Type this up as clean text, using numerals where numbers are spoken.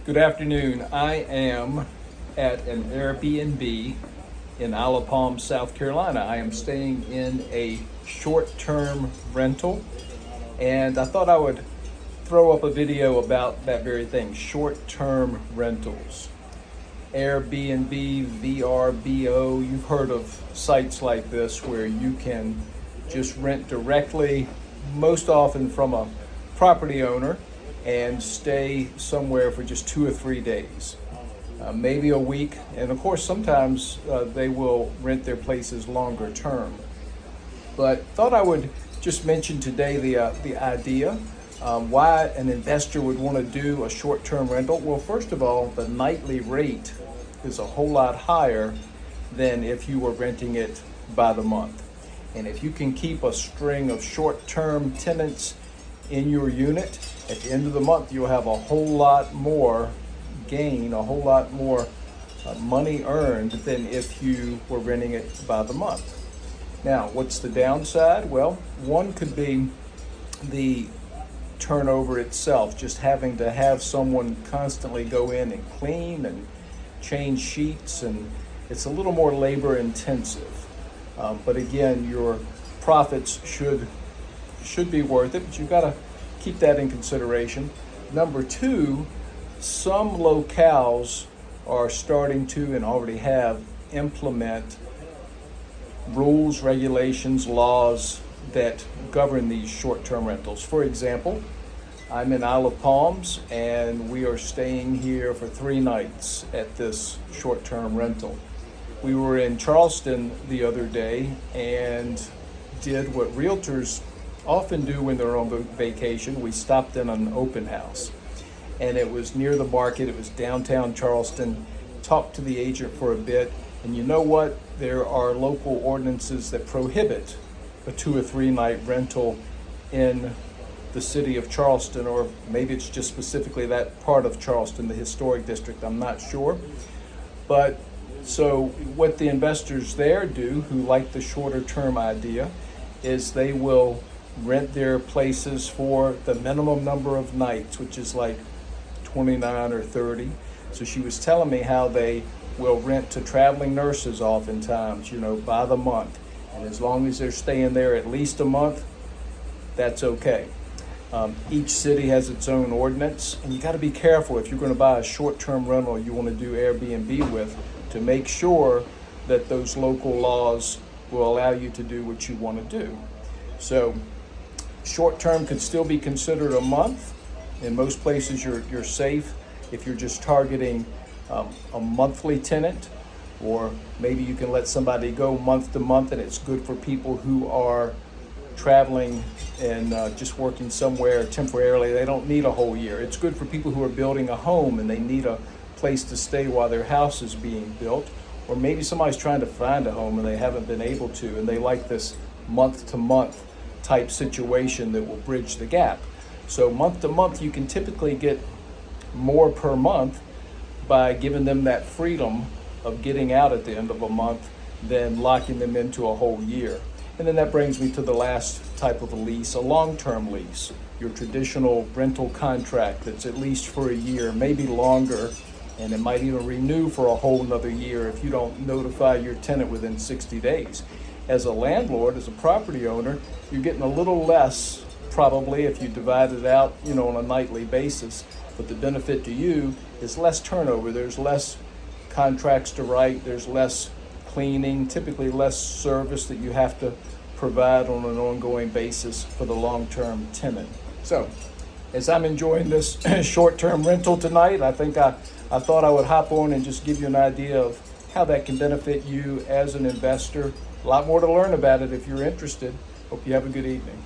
Good afternoon. I am at an Airbnb in Isle of Palm, South Carolina. I am staying in a short-term rental, and I thought I would throw up a video about that very thing, short-term rentals. Airbnb, VRBO, you've heard of sites like this where you can just rent directly, most often from a property owner, and stay somewhere for just 2 or 3 days, maybe a week. And of course, sometimes they will rent their places longer term. But thought I would just mention today the idea, why an investor would want to do a short-term rental. Well, first of all, the nightly rate is a whole lot higher than if you were renting it by the month. And if you can keep a string of short-term tenants in your unit, at the end of the month, you'll have a whole lot more gain, a whole lot more money earned than if you were renting it by the month. Now, what's the downside? Well, one could be the turnover itself, just having to have someone constantly go in and clean and change sheets, and it's a little more labor intensive. But again, your profits should be worth it, but you've got to keep that in consideration. Number two, some locales are starting to and already have implement rules, regulations, laws that govern these short-term rentals. For example, I'm in Isle of Palms and we are staying here for 3 nights at this short-term rental. We were in Charleston the other day and did what realtors often do when they're on vacation. We stopped in an open house, and it was near the market. It was downtown Charleston. Talked to the agent for a bit, and you know what? There are local ordinances that prohibit a 2 or 3 night rental in the city of Charleston, or maybe it's just specifically that part of Charleston, the historic district. I'm not sure. But so what the investors there do, who like the shorter term idea, is they will rent their places for the minimum number of nights, which is like 29 or 30. So she was telling me how they will rent to traveling nurses oftentimes, by the month. And as long as they're staying there at least a month, that's okay. Each city has its own ordinance, and you got to be careful if you're going to buy a short-term rental you want to do Airbnb with, to make sure that those local laws will allow you to do what you want to do. So short-term could still be considered a month. In most places, you're safe if you're just targeting a monthly tenant, or maybe you can let somebody go month to month, and it's good for people who are traveling and just working somewhere temporarily. They don't need a whole year. It's good for people who are building a home and they need a place to stay while their house is being built, or maybe somebody's trying to find a home and they haven't been able to, and they like this month-to-month type situation that will bridge the gap. So month to month, you can typically get more per month by giving them that freedom of getting out at the end of a month than locking them into a whole year. And then that brings me to the last type of a lease, a long-term lease, your traditional rental contract that's at least for a year, maybe longer, and it might even renew for a whole another year if you don't notify your tenant within 60 days. As a landlord, as a property owner, you're getting a little less probably if you divide it out, on a nightly basis. But the benefit to you is less turnover. There's less contracts to write. There's less cleaning, typically less service that you have to provide on an ongoing basis for the long-term tenant. So as I'm enjoying this short-term rental tonight, I think I thought I would hop on and just give you an idea of how that can benefit you as an investor. A lot more to learn about it if you're interested. Hope you have a good evening.